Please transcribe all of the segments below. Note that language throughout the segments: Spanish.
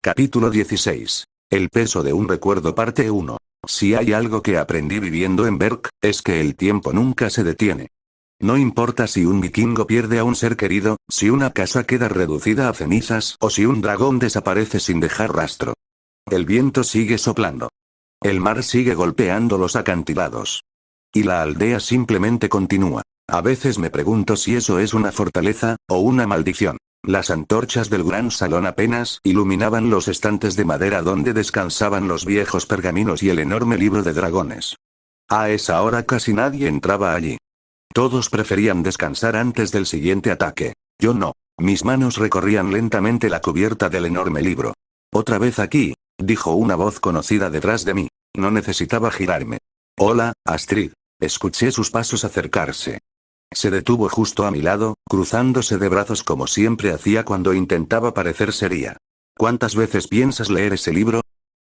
Capítulo 16. El peso de un recuerdo parte 1. Si hay algo que aprendí viviendo en Berk, es que el tiempo nunca se detiene. No importa si un vikingo pierde a un ser querido, si una casa queda reducida a cenizas o si un dragón desaparece sin dejar rastro. El viento sigue soplando. El mar sigue golpeando los acantilados. Y la aldea simplemente continúa. A veces me pregunto si eso es una fortaleza, o una maldición. Las antorchas del gran salón apenas iluminaban los estantes de madera donde descansaban los viejos pergaminos y el enorme libro de dragones. A esa hora casi nadie entraba allí. Todos preferían descansar antes del siguiente ataque. Yo no. Mis manos recorrían lentamente la cubierta del enorme libro. «Otra vez aquí», dijo una voz conocida detrás de mí. No necesitaba girarme. «Hola, Astrid». Escuché sus pasos acercarse. Se detuvo justo a mi lado, cruzándose de brazos como siempre hacía cuando intentaba parecer seria. «¿Cuántas veces piensas leer ese libro?»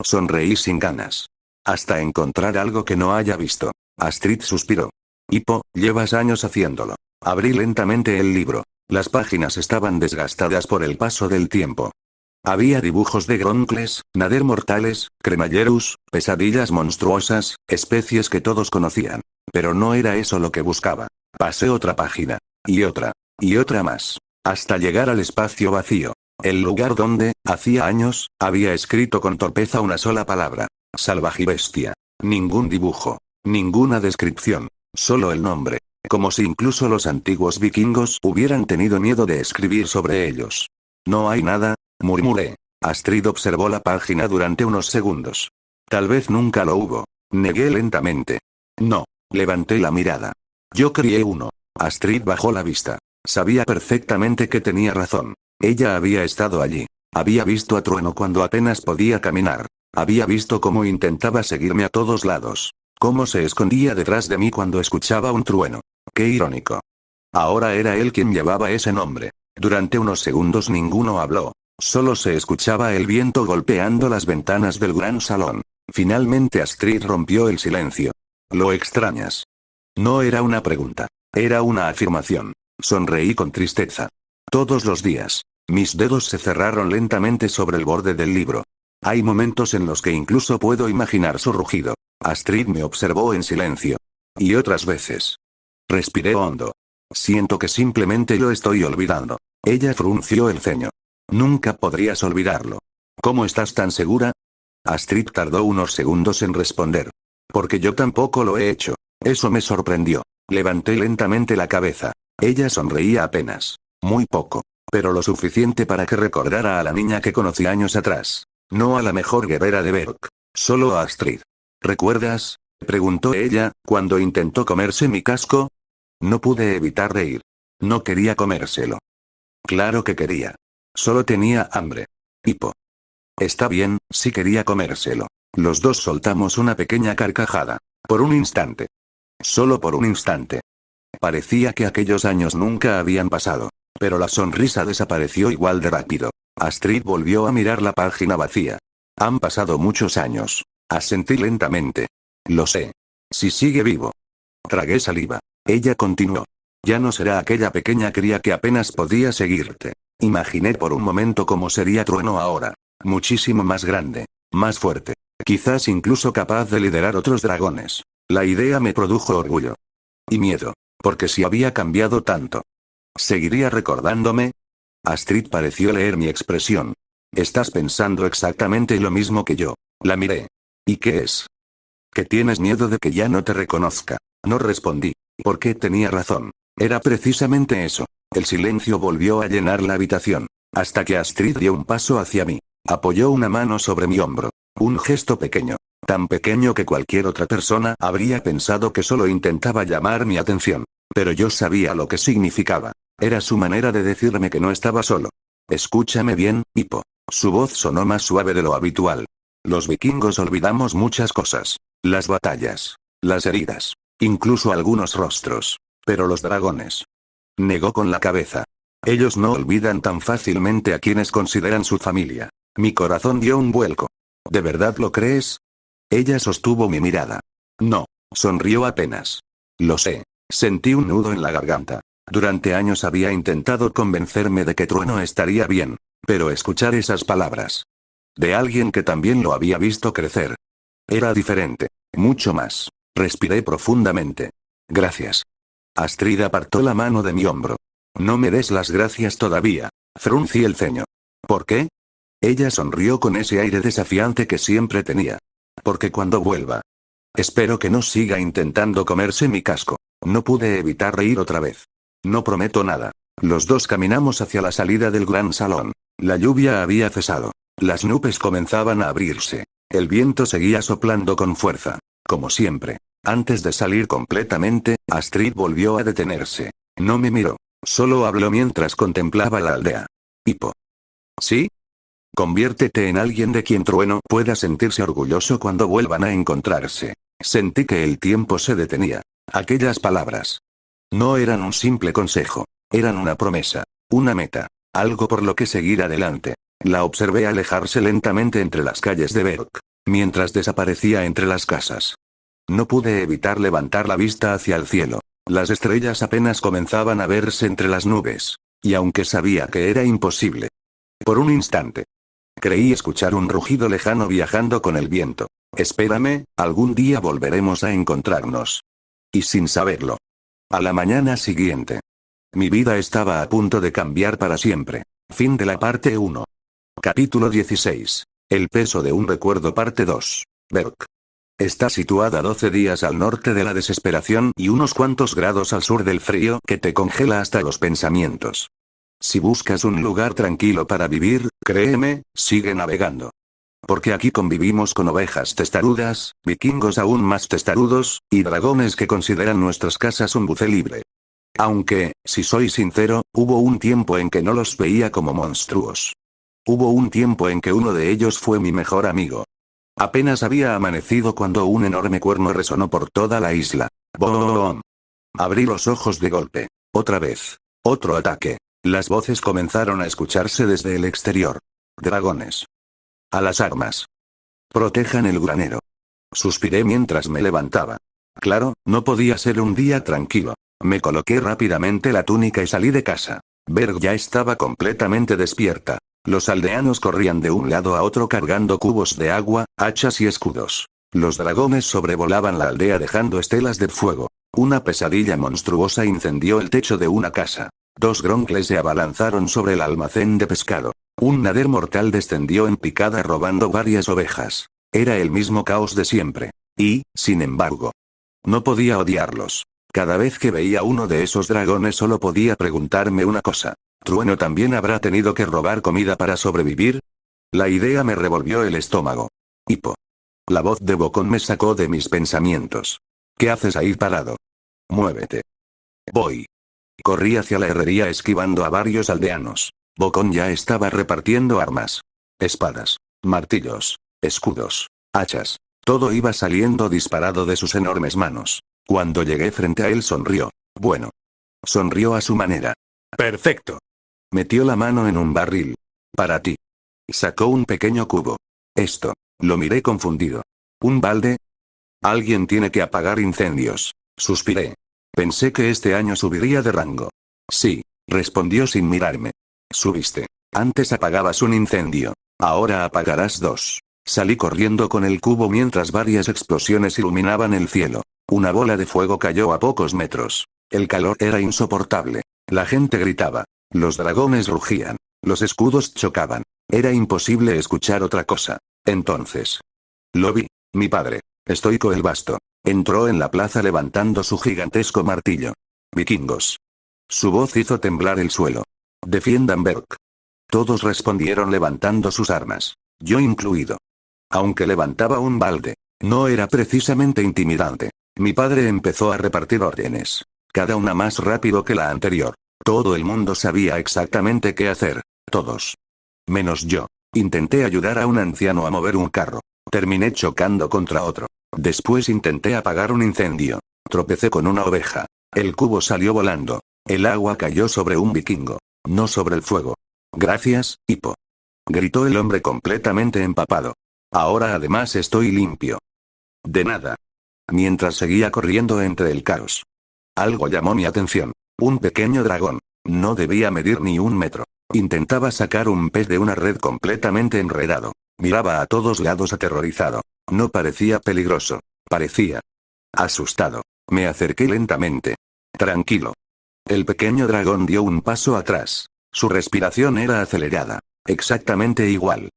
Sonreí sin ganas. «Hasta encontrar algo que no haya visto». Astrid suspiró. «Hippo, llevas años haciéndolo». Abrí lentamente el libro. Las páginas estaban desgastadas por el paso del tiempo. Había dibujos de gronkles, nader mortales, cremallerus, pesadillas monstruosas, especies que todos conocían. Pero no era eso lo que buscaba. Pasé otra página. Y otra más. Hasta llegar al espacio vacío. El lugar donde, hacía años, había escrito con torpeza una sola palabra. Salvajibestia. Ningún dibujo. Ninguna descripción. Solo el nombre. Como si incluso los antiguos vikingos hubieran tenido miedo de escribir sobre ellos. «No hay nada», murmuré. Astrid observó la página durante unos segundos. «Tal vez nunca lo hubo». Negué lentamente. «No». Levanté la mirada. «Yo crié uno». Astrid bajó la vista. Sabía perfectamente que tenía razón. Ella había estado allí. Había visto a Trueno cuando apenas podía caminar. Había visto cómo intentaba seguirme a todos lados. Cómo se escondía detrás de mí cuando escuchaba un trueno. Qué irónico. Ahora era él quien llevaba ese nombre. Durante unos segundos ninguno habló. Solo se escuchaba el viento golpeando las ventanas del gran salón. Finalmente Astrid rompió el silencio. «¿Lo extrañas?» No era una pregunta. Era una afirmación. Sonreí con tristeza. Todos los días. Mis dedos se cerraron lentamente sobre el borde del libro. Hay momentos en los que incluso puedo imaginar su rugido. Astrid me observó en silencio. Y otras veces. Respiré hondo. Siento que simplemente lo estoy olvidando. Ella frunció el ceño. «Nunca podrías olvidarlo». «¿Cómo estás tan segura?» Astrid tardó unos segundos en responder. «Porque yo tampoco lo he hecho». Eso me sorprendió. Levanté lentamente la cabeza. Ella sonreía apenas. Muy poco. Pero lo suficiente para que recordara a la niña que conocí años atrás. No a la mejor guerrera de Berk. Solo a Astrid. «¿Recuerdas?», preguntó ella, cuando intentó comerse mi casco. No pude evitar reír. No quería comérselo. Claro que quería. Solo tenía hambre. Hippo. Está bien, sí quería comérselo. Los dos soltamos una pequeña carcajada. Por un instante. Solo por un instante. Parecía que aquellos años nunca habían pasado. Pero la sonrisa desapareció igual de rápido. Astrid volvió a mirar la página vacía. «Han pasado muchos años». Asentí lentamente. «Lo sé. Si sigue vivo». Tragué saliva. Ella continuó. «Ya no será aquella pequeña cría que apenas podía seguirte». Imaginé por un momento cómo sería Trueno ahora. Muchísimo más grande. Más fuerte. Quizás incluso capaz de liderar otros dragones. La idea me produjo orgullo. Y miedo. Porque si había cambiado tanto. ¿Seguiría recordándome? Astrid pareció leer mi expresión. «Estás pensando exactamente lo mismo que yo». La miré. «¿Y qué es?» «Que tienes miedo de que ya no te reconozca». No respondí. Porque tenía razón. Era precisamente eso. El silencio volvió a llenar la habitación. Hasta que Astrid dio un paso hacia mí. Apoyó una mano sobre mi hombro. Un gesto pequeño. Tan pequeño que cualquier otra persona habría pensado que solo intentaba llamar mi atención. Pero yo sabía lo que significaba. Era su manera de decirme que no estaba solo. «Escúchame bien, Hippo». Su voz sonó más suave de lo habitual. «Los vikingos olvidamos muchas cosas. Las batallas. Las heridas. Incluso algunos rostros. Pero los dragones». Negó con la cabeza. «Ellos no olvidan tan fácilmente a quienes consideran su familia». Mi corazón dio un vuelco. «¿De verdad lo crees?» Ella sostuvo mi mirada. «No». Sonrió apenas. «Lo sé». Sentí un nudo en la garganta. Durante años había intentado convencerme de que Trueno estaría bien. Pero escuchar esas palabras. de alguien que también lo había visto crecer. Era diferente. Mucho más. Respiré profundamente. Gracias. Astrid apartó la mano de mi hombro. No me des las gracias todavía. Fruncí el ceño. ¿Por qué? Ella sonrió con ese aire desafiante que siempre tenía. Porque cuando vuelva. Espero que no siga intentando comerse mi casco. No pude evitar reír otra vez. No prometo nada. Los dos caminamos hacia la salida del gran salón. La lluvia había cesado. Las nubes comenzaban a abrirse. El viento seguía soplando con fuerza. Como siempre. Antes de salir completamente, Astrid volvió a detenerse. No me miró. Solo habló mientras contemplaba la aldea. Hipo. ¿Sí? Conviértete en alguien de quien Trueno pueda sentirse orgulloso cuando vuelvan a encontrarse. Sentí que el tiempo se detenía. Aquellas palabras. No eran un simple consejo. Eran una promesa. Una meta. Algo por lo que seguir adelante. La observé alejarse lentamente entre las calles de Berk, mientras desaparecía entre las casas. No pude evitar levantar la vista hacia el cielo. Las estrellas apenas comenzaban a verse entre las nubes. Y aunque sabía que era imposible. Por un instante. Creí escuchar un rugido lejano viajando con el viento. Espérame, algún día volveremos a encontrarnos. Y sin saberlo. A la mañana siguiente. Mi vida estaba a punto de cambiar para siempre. Fin de la parte 1. Capítulo 16. El peso de un recuerdo parte 2. Berk. Está situada 12 días al norte de la desesperación y unos cuantos grados al sur del frío que te congela hasta los pensamientos. Si buscas un lugar tranquilo para vivir, créeme, sigue navegando. Porque aquí convivimos con ovejas testarudas, vikingos aún más testarudos, y dragones que consideran nuestras casas un buffet libre. Aunque, si soy sincero, hubo un tiempo en que no los veía como monstruos. Hubo un tiempo en que uno de ellos fue mi mejor amigo. Apenas había amanecido cuando un enorme cuerno resonó por toda la isla. ¡Boom! Abrí los ojos de golpe. Otra vez. Otro ataque. Las voces comenzaron a escucharse desde el exterior. Dragones. A las armas. Protejan el granero. Suspiré mientras me levantaba. Claro, no podía ser un día tranquilo. Me coloqué rápidamente la túnica y salí de casa. Berg ya estaba completamente despierta. Los aldeanos corrían de un lado a otro cargando cubos de agua, hachas y escudos. Los dragones sobrevolaban la aldea dejando estelas de fuego. Una pesadilla monstruosa incendió el techo de una casa. 2 gronkles se abalanzaron sobre el almacén de pescado. Un nader mortal descendió en picada robando varias ovejas. Era el mismo caos de siempre. Y, sin embargo, no podía odiarlos. Cada vez que veía uno de esos dragones solo podía preguntarme una cosa. ¿Trueno también habrá tenido que robar comida para sobrevivir? La idea me revolvió el estómago. Hipo. La voz de Bocón me sacó de mis pensamientos. ¿Qué haces ahí parado? Muévete. Voy. Corrí hacia la herrería esquivando a varios aldeanos. Bocón ya estaba repartiendo armas. Espadas, martillos, escudos, hachas. Todo iba saliendo disparado de sus enormes manos. Cuando llegué frente a él sonrió. Bueno. Sonrió a su manera. Perfecto. Metió la mano en un barril. Para ti. Sacó un pequeño cubo. Esto. Lo miré confundido. ¿Un balde? Alguien tiene que apagar incendios. Suspiré. Pensé que este año subiría de rango. Sí, respondió sin mirarme. Subiste. Antes apagabas un incendio. Ahora apagarás 2. Salí corriendo con el cubo mientras varias explosiones iluminaban el cielo. Una bola de fuego cayó a pocos metros. El calor era insoportable. La gente gritaba. Los dragones rugían. Los escudos chocaban. Era imposible escuchar otra cosa. Entonces. Lo vi. Mi padre. Estoico el Basto. Entró en la plaza levantando su gigantesco martillo. Vikingos. Su voz hizo temblar el suelo. Defiendan Berk. Todos respondieron levantando sus armas. Yo incluido. Aunque levantaba un balde. No era precisamente intimidante. Mi padre empezó a repartir órdenes. Cada una más rápido que la anterior. Todo el mundo sabía exactamente qué hacer. Todos. Menos yo. Intenté ayudar a un anciano a mover un carro. Terminé chocando contra otro. Después intenté apagar un incendio. Tropecé con una oveja. El cubo salió volando. El agua cayó sobre un vikingo. No sobre el fuego. Gracias, Hipo. Gritó el hombre completamente empapado. Ahora además estoy limpio. De nada. Mientras seguía corriendo entre el caos. Algo llamó mi atención. Un pequeño dragón. No debía medir ni 1 metro. Intentaba sacar un pez de una red completamente enredado. Miraba a todos lados aterrorizado. No parecía peligroso. Parecía asustado. Me acerqué lentamente. Tranquilo. El pequeño dragón dio un paso atrás. Su respiración era acelerada. Exactamente igual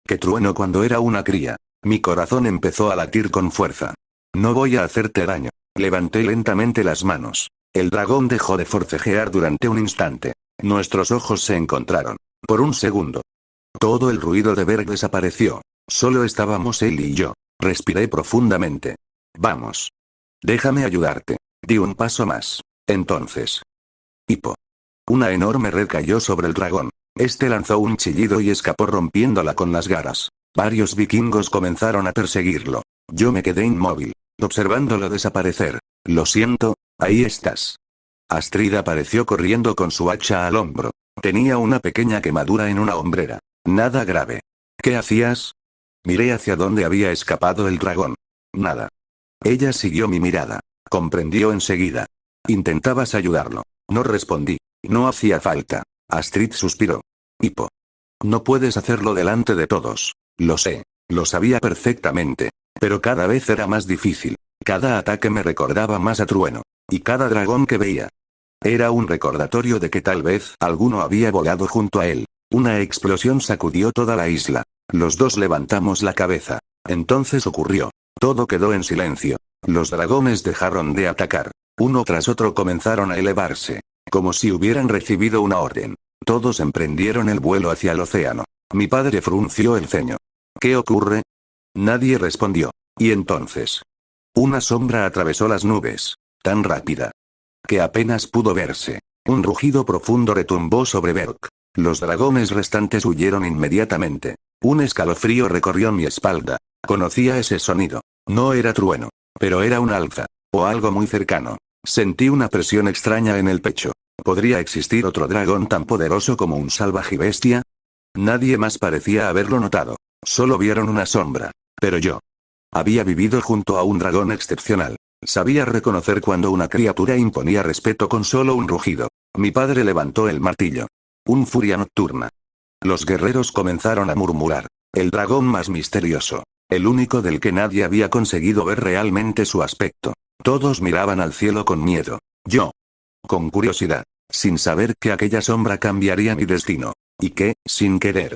que Trueno cuando era una cría. Mi corazón empezó a latir con fuerza. No voy a hacerte daño. Levanté lentamente las manos. El dragón dejó de forcejear durante un instante. Nuestros ojos se encontraron. Por un segundo. Todo el ruido de Berg desapareció. Solo estábamos él y yo. Respiré profundamente. Vamos. Déjame ayudarte. Di un paso más. Entonces. Hipo. Una enorme red cayó sobre el dragón. Este lanzó un chillido y escapó rompiéndola con las garras. Varios vikingos comenzaron a perseguirlo. Yo me quedé inmóvil, observándolo desaparecer. Lo siento, ahí estás. Astrid apareció corriendo con su hacha al hombro. Tenía una pequeña quemadura en una hombrera. Nada grave. ¿Qué hacías? Miré hacia donde había escapado el dragón. Nada. Ella siguió mi mirada. Comprendió enseguida. Intentabas ayudarlo. No respondí. No hacía falta. Astrid suspiró. Hipo. No puedes hacerlo delante de todos. Lo sé. Lo sabía perfectamente. Pero cada vez era más difícil. Cada ataque me recordaba más a Trueno. Y cada dragón que veía. Era un recordatorio de que tal vez alguno había volado junto a él. Una explosión sacudió toda la isla. Los dos levantamos la cabeza. Entonces ocurrió. Todo quedó en silencio. Los dragones dejaron de atacar. Uno tras otro comenzaron a elevarse. Como si hubieran recibido una orden. Todos emprendieron el vuelo hacia el océano. Mi padre frunció el ceño. ¿Qué ocurre? Nadie respondió. Y entonces. Una sombra atravesó las nubes. Tan rápida que apenas pudo verse. Un rugido profundo retumbó sobre Berg. Los dragones restantes huyeron inmediatamente. Un escalofrío recorrió mi espalda. Conocía ese sonido. No era Trueno. Pero era un alza. O algo muy cercano. Sentí una presión extraña en el pecho. ¿Podría existir otro dragón tan poderoso como un salvaje bestia? Nadie más parecía haberlo notado. Solo vieron una sombra. Pero yo había vivido junto a un dragón excepcional. Sabía reconocer cuando una criatura imponía respeto con solo un rugido. Mi padre levantó el martillo. Un furia nocturna. Los guerreros comenzaron a murmurar. El dragón más misterioso. El único del que nadie había conseguido ver realmente su aspecto. Todos miraban al cielo con miedo. Yo. Con curiosidad. Sin saber que aquella sombra cambiaría mi destino. Y que, sin querer.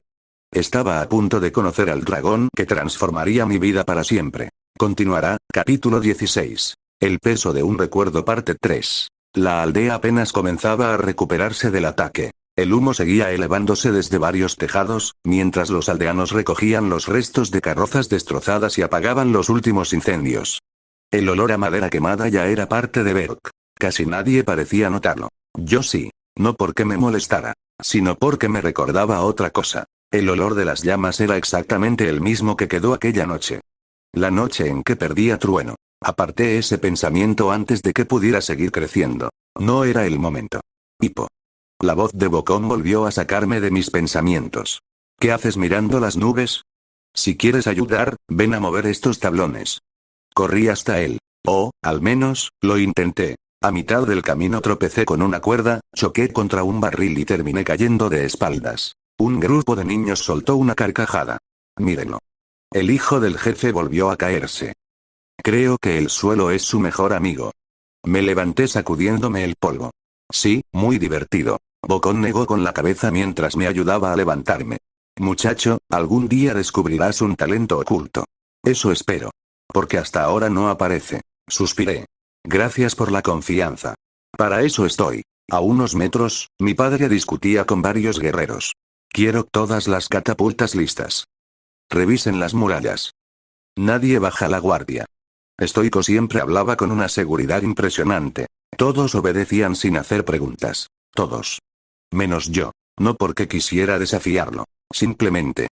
Estaba a punto de conocer al dragón que transformaría mi vida para siempre. Continuará, capítulo 16. El peso de un recuerdo parte 3. La aldea apenas comenzaba a recuperarse del ataque. El humo seguía elevándose desde varios tejados, mientras los aldeanos recogían los restos de carrozas destrozadas y apagaban los últimos incendios. El olor a madera quemada ya era parte de Berg. Casi nadie parecía notarlo. Yo sí. No porque me molestara, sino porque me recordaba otra cosa. El olor de las llamas era exactamente el mismo que quedó aquella noche. La noche en que perdí a Trueno. Aparté ese pensamiento antes de que pudiera seguir creciendo. No era el momento. Hipo. La voz de Bocón volvió a sacarme de mis pensamientos. ¿Qué haces mirando las nubes? Si quieres ayudar, ven a mover estos tablones. Corrí hasta él. O, al menos, lo intenté. A mitad del camino tropecé con una cuerda, choqué contra un barril y terminé cayendo de espaldas. Un grupo de niños soltó una carcajada. Mírenlo. El hijo del jefe volvió a caerse. Creo que el suelo es su mejor amigo. Me levanté sacudiéndome el polvo. Sí, muy divertido. Bocón negó con la cabeza mientras me ayudaba a levantarme. Muchacho, algún día descubrirás un talento oculto. Eso espero. Porque hasta ahora no aparece. Suspiré. Gracias por la confianza. Para eso estoy. A unos metros, mi padre discutía con varios guerreros. Quiero todas las catapultas listas. Revisen las murallas. Nadie baja la guardia. Stoico siempre hablaba con una seguridad impresionante. Todos obedecían sin hacer preguntas. Todos. Menos yo. No porque quisiera desafiarlo. Simplemente.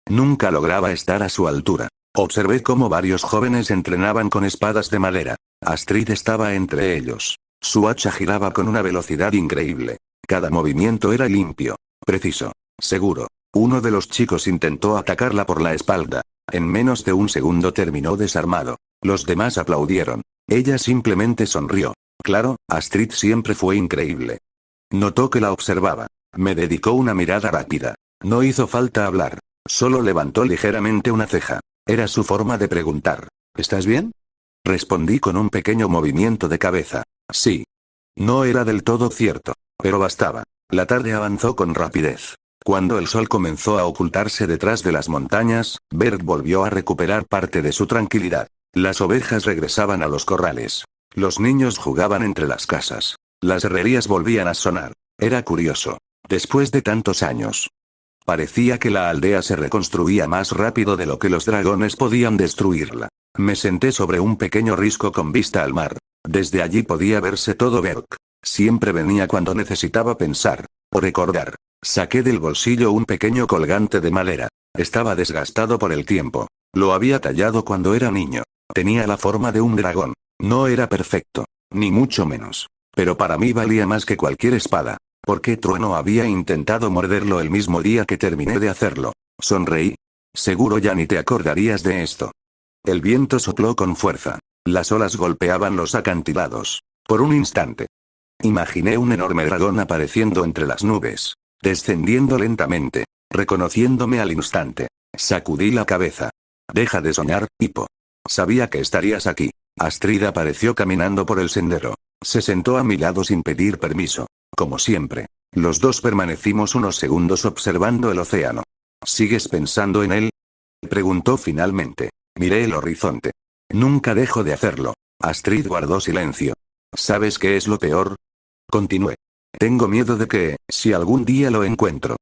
Nunca lograba estar a su altura. Observé cómo varios jóvenes entrenaban con espadas de madera. Astrid estaba entre ellos. Su hacha giraba con una velocidad increíble. Cada movimiento era limpio. Preciso. Seguro. Uno de los chicos intentó atacarla por la espalda. En menos de un segundo terminó desarmado. Los demás aplaudieron. Ella simplemente sonrió. Claro, Astrid siempre fue increíble. Notó que la observaba. Me dedicó una mirada rápida. No hizo falta hablar. Solo levantó ligeramente una ceja. Era su forma de preguntar. ¿Estás bien? Respondí con un pequeño movimiento de cabeza. Sí. No era del todo cierto, pero bastaba. La tarde avanzó con rapidez. Cuando el sol comenzó a ocultarse detrás de las montañas, Bert volvió a recuperar parte de su tranquilidad. Las ovejas regresaban a los corrales. Los niños jugaban entre las casas. Las herrerías volvían a sonar. Era curioso. Después de tantos años. Parecía que la aldea se reconstruía más rápido de lo que los dragones podían destruirla. Me senté sobre un pequeño risco con vista al mar. Desde allí podía verse todo Berk. Siempre venía cuando necesitaba pensar o recordar. Saqué del bolsillo un pequeño colgante de madera. Estaba desgastado por el tiempo. Lo había tallado cuando era niño. Tenía la forma de un dragón. No era perfecto, ni mucho menos. Pero para mí valía más que cualquier espada. ¿Por qué Trueno había intentado morderlo el mismo día que terminé de hacerlo? Sonreí. Seguro ya ni te acordarías de esto. El viento sopló con fuerza. Las olas golpeaban los acantilados. Por un instante. Imaginé un enorme dragón apareciendo entre las nubes. Descendiendo lentamente. Reconociéndome al instante. Sacudí la cabeza. Deja de soñar, Hippo. Sabía que estarías aquí. Astrid apareció caminando por el sendero. Se sentó a mi lado sin pedir permiso. Como siempre. Los dos permanecimos unos segundos observando el océano. ¿Sigues pensando en él? Preguntó finalmente. Miré el horizonte. Nunca dejo de hacerlo. Astrid guardó silencio. ¿Sabes qué es lo peor? Continué. Tengo miedo de que, si algún día lo encuentro,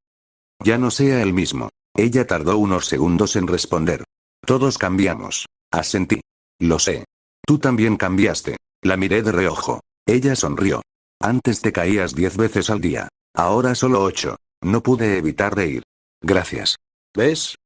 ya no sea el mismo. Ella tardó unos segundos en responder. Todos cambiamos. Asentí. Lo sé. Tú también cambiaste. La miré de reojo. Ella sonrió. Antes te caías 10 veces al día. Ahora solo 8. No pude evitar reír. Gracias. ¿Ves?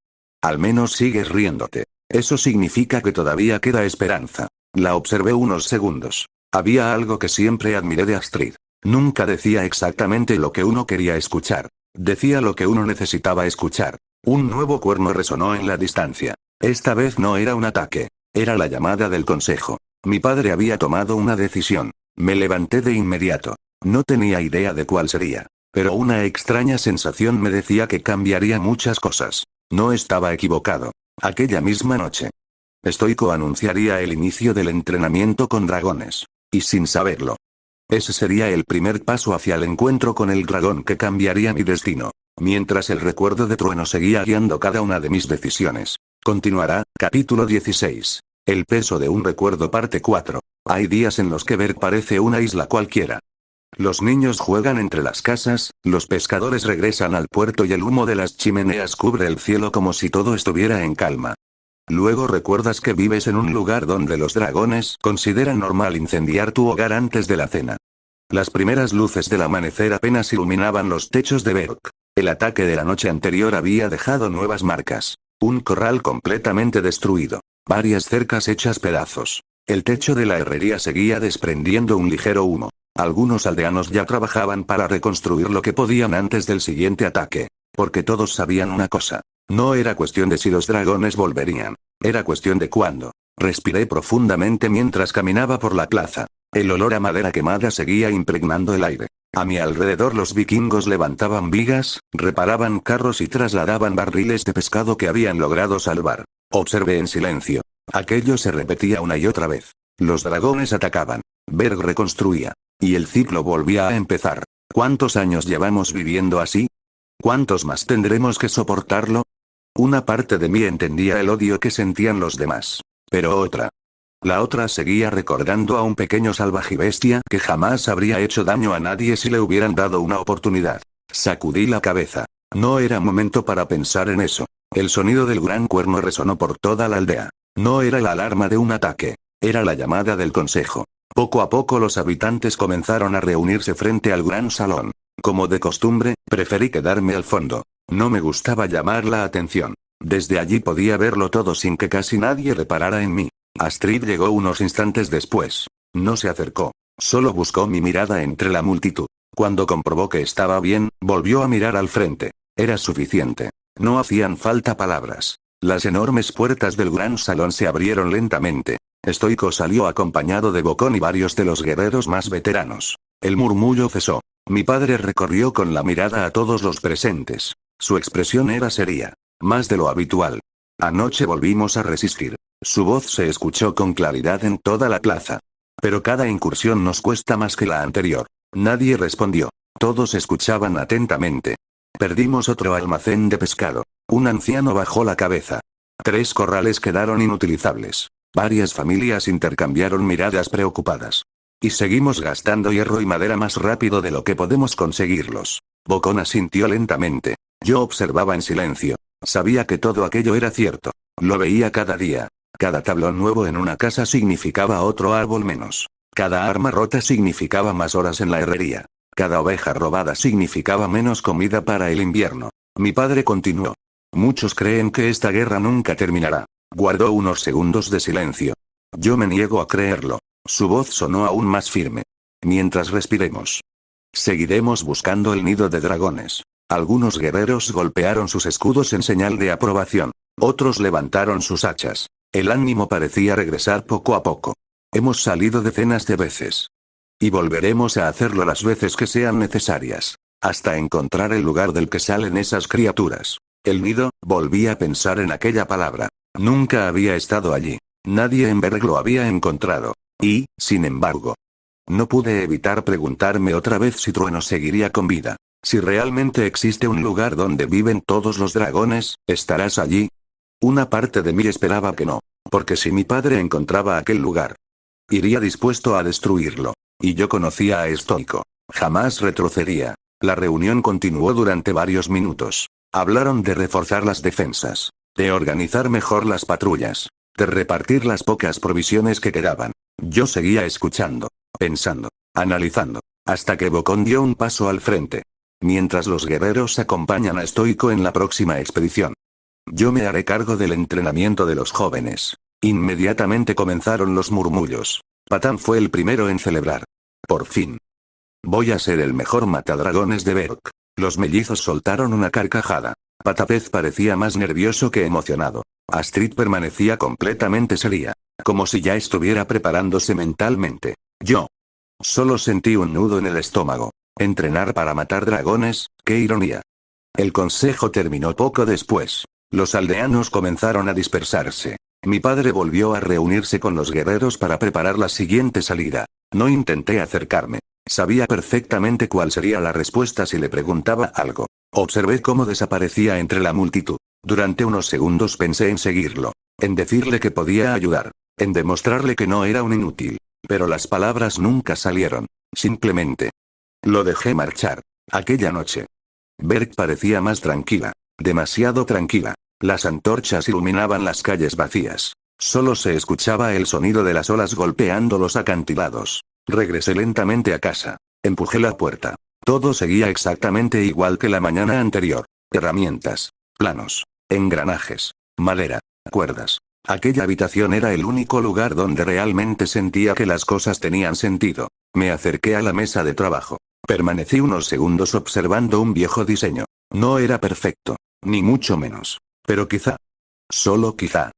Al menos sigues riéndote. Eso significa que todavía queda esperanza. La observé unos segundos. Había algo que siempre admiré de Astrid. Nunca decía exactamente lo que uno quería escuchar. Decía lo que uno necesitaba escuchar. Un nuevo cuerno resonó en la distancia. Esta vez no era un ataque. Era la llamada del consejo. Mi padre había tomado una decisión. Me levanté de inmediato. No tenía idea de cuál sería. Pero una extraña sensación me decía que cambiaría muchas cosas. No estaba equivocado. Aquella misma noche. Stoico anunciaría el inicio del entrenamiento con dragones. Y sin saberlo. Ese sería el primer paso hacia el encuentro con el dragón que cambiaría mi destino. Mientras el recuerdo de Trueno seguía guiando cada una de mis decisiones. Continuará, capítulo 16. El peso de un recuerdo parte 4. Hay días en los que Berk parece una isla cualquiera. Los niños juegan entre las casas, los pescadores regresan al puerto y el humo de las chimeneas cubre el cielo como si todo estuviera en calma. Luego recuerdas que vives en un lugar donde los dragones consideran normal incendiar tu hogar antes de la cena. Las primeras luces del amanecer apenas iluminaban los techos de Berk. El ataque de la noche anterior había dejado nuevas marcas. Un corral completamente destruido. Varias cercas hechas pedazos. El techo de la herrería seguía desprendiendo un ligero humo. Algunos aldeanos ya trabajaban para reconstruir lo que podían antes del siguiente ataque. Porque todos sabían una cosa. No era cuestión de si los dragones volverían. Era cuestión de cuándo. Respiré profundamente mientras caminaba por la plaza. El olor a madera quemada seguía impregnando el aire. A mi alrededor los vikingos levantaban vigas, reparaban carros y trasladaban barriles de pescado que habían logrado salvar. Observé en silencio. Aquello se repetía una y otra vez. Los dragones atacaban. Berk reconstruía. Y el ciclo volvía a empezar. ¿Cuántos años llevamos viviendo así? ¿Cuántos más tendremos que soportarlo? Una parte de mí entendía el odio que sentían los demás. Pero otra. La otra seguía recordando a un pequeño salvajibestia que jamás habría hecho daño a nadie si le hubieran dado una oportunidad. Sacudí la cabeza. No era momento para pensar en eso. El sonido del gran cuerno resonó por toda la aldea. No era la alarma de un ataque. Era la llamada del consejo. Poco a poco los habitantes comenzaron a reunirse frente al gran salón. Como de costumbre, preferí quedarme al fondo. No me gustaba llamar la atención. Desde allí podía verlo todo sin que casi nadie reparara en mí. Astrid llegó unos instantes después. No se acercó. Solo buscó mi mirada entre la multitud. Cuando comprobó que estaba bien, volvió a mirar al frente. Era suficiente. No hacían falta palabras. Las enormes puertas del gran salón se abrieron lentamente. Stoico salió acompañado de Bocón y varios de los guerreros más veteranos. El murmullo cesó. Mi padre recorrió con la mirada a todos los presentes. Su expresión era seria. Más de lo habitual. Anoche volvimos a resistir. Su voz se escuchó con claridad en toda la plaza. Pero cada incursión nos cuesta más que la anterior. Nadie respondió. Todos escuchaban atentamente. Perdimos otro almacén de pescado. Un anciano bajó la cabeza. 3 corrales quedaron inutilizables. Varias familias intercambiaron miradas preocupadas. Y seguimos gastando hierro y madera más rápido de lo que podemos conseguirlos. Bocón asintió lentamente. Yo observaba en silencio. Sabía que todo aquello era cierto. Lo veía cada día. Cada tablón nuevo en una casa significaba otro árbol menos. Cada arma rota significaba más horas en la herrería. Cada oveja robada significaba menos comida para el invierno. Mi padre continuó. Muchos creen que esta guerra nunca terminará. Guardó unos segundos de silencio. Yo me niego a creerlo. Su voz sonó aún más firme. Mientras respiremos. Seguiremos buscando el nido de dragones. Algunos guerreros golpearon sus escudos en señal de aprobación. Otros levantaron sus hachas. El ánimo parecía regresar poco a poco. Hemos salido decenas de veces. Y volveremos a hacerlo las veces que sean necesarias. Hasta encontrar el lugar del que salen esas criaturas. El nido, volví a pensar en aquella palabra. Nunca había estado allí. Nadie en Berg lo había encontrado. Y, sin embargo, no pude evitar preguntarme otra vez si Trueno seguiría con vida. Si realmente existe un lugar donde viven todos los dragones, ¿estarás allí? Una parte de mí esperaba que no. Porque si mi padre encontraba aquel lugar, iría dispuesto a destruirlo. Y yo conocía a Estoico. Jamás retrocedía. La reunión continuó durante varios minutos. Hablaron de reforzar las defensas. De organizar mejor las patrullas. De repartir las pocas provisiones que quedaban. Yo seguía escuchando. Pensando. Analizando. Hasta que Bocón dio un paso al frente. Mientras los guerreros acompañan a Estoico en la próxima expedición. Yo me haré cargo del entrenamiento de los jóvenes. Inmediatamente comenzaron los murmullos. Patán fue el primero en celebrar. Por fin. Voy a ser el mejor matadragones de Berk. Los mellizos soltaron una carcajada. Patapez parecía más nervioso que emocionado. Astrid permanecía completamente seria. Como si ya estuviera preparándose mentalmente. Yo. Solo sentí un nudo en el estómago. Entrenar para matar dragones, qué ironía. El consejo terminó poco después. Los aldeanos comenzaron a dispersarse. Mi padre volvió a reunirse con los guerreros para preparar la siguiente salida. No intenté acercarme. Sabía perfectamente cuál sería la respuesta si le preguntaba algo. Observé cómo desaparecía entre la multitud. Durante unos segundos pensé en seguirlo. En decirle que podía ayudar. En demostrarle que no era un inútil. Pero las palabras nunca salieron. Simplemente. Lo dejé marchar. Aquella noche. Berg parecía más tranquila. Demasiado tranquila. Las antorchas iluminaban las calles vacías. Solo se escuchaba el sonido de las olas golpeando los acantilados. Regresé lentamente a casa. Empujé la puerta. Todo seguía exactamente igual que la mañana anterior. Herramientas. Planos. Engranajes. Madera. Cuerdas. Aquella habitación era el único lugar donde realmente sentía que las cosas tenían sentido. Me acerqué a la mesa de trabajo. Permanecí unos segundos observando un viejo diseño. No era perfecto. Ni mucho menos. Pero quizá. Solo quizá.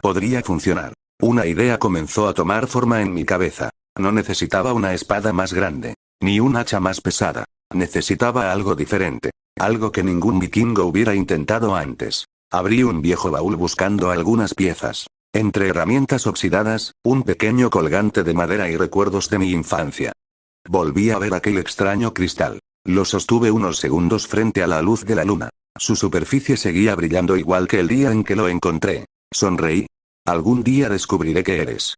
Podría funcionar. Una idea comenzó a tomar forma en mi cabeza. No necesitaba una espada más grande. Ni un hacha más pesada. Necesitaba algo diferente. Algo que ningún vikingo hubiera intentado antes. Abrí un viejo baúl buscando algunas piezas. Entre herramientas oxidadas, un pequeño colgante de madera y recuerdos de mi infancia. Volví a ver aquel extraño cristal. Lo sostuve unos segundos frente a la luz de la luna. Su superficie seguía brillando igual que el día en que lo encontré. Sonreí. Algún día descubriré qué eres.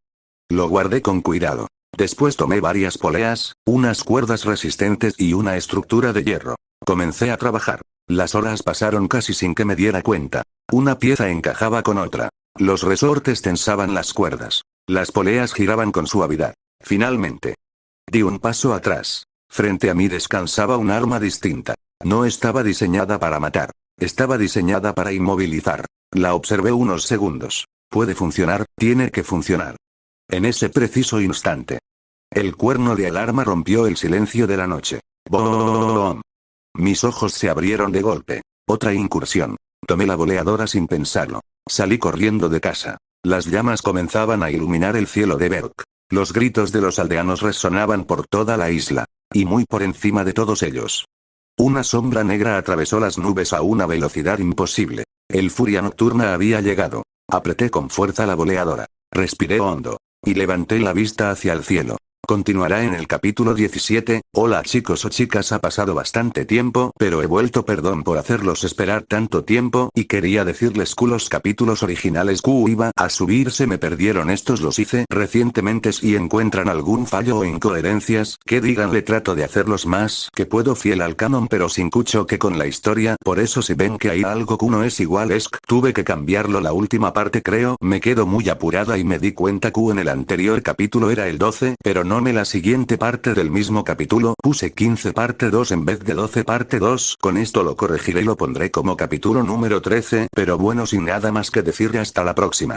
Lo guardé con cuidado. Después tomé varias poleas, unas cuerdas resistentes y una estructura de hierro. Comencé a trabajar. Las horas pasaron casi sin que me diera cuenta. Una pieza encajaba con otra. Los resortes tensaban las cuerdas. Las poleas giraban con suavidad. Finalmente. Di un paso atrás. Frente a mí descansaba un arma distinta. No estaba diseñada para matar. Estaba diseñada para inmovilizar. La observé unos segundos. Puede funcionar, tiene que funcionar. En ese preciso instante. El cuerno de alarma rompió el silencio de la noche. ¡Bom! Mis ojos se abrieron de golpe. Otra incursión. Tomé la boleadora sin pensarlo. Salí corriendo de casa. Las llamas comenzaban a iluminar el cielo de Berk. Los gritos de los aldeanos resonaban por toda la isla. Y muy por encima de todos ellos. Una sombra negra atravesó las nubes a una velocidad imposible. El Furia Nocturna había llegado. Apreté con fuerza la boleadora. Respiré hondo. Y levanté la vista hacia el cielo. Continuará en el capítulo 17. Hola chicos o chicas, ha pasado bastante tiempo, pero he vuelto, perdón por hacerlos esperar tanto tiempo, y quería decirles que los capítulos originales que iba a subir se me perdieron, estos los hice recientemente. Si encuentran algún fallo o incoherencias, que díganle, trato de hacerlos más que puedo fiel al canon pero sin cucho que con la historia, por eso si ven que hay algo que no es igual es que tuve que cambiarlo la última parte, creo, me quedo muy apurada y me di cuenta que en el anterior capítulo era el 12, pero no la siguiente parte del mismo capítulo, puse 15 parte 2 en vez de 12 parte 2, con esto lo corregiré y lo pondré como capítulo número 13, pero bueno, sin nada más que decir, hasta la próxima.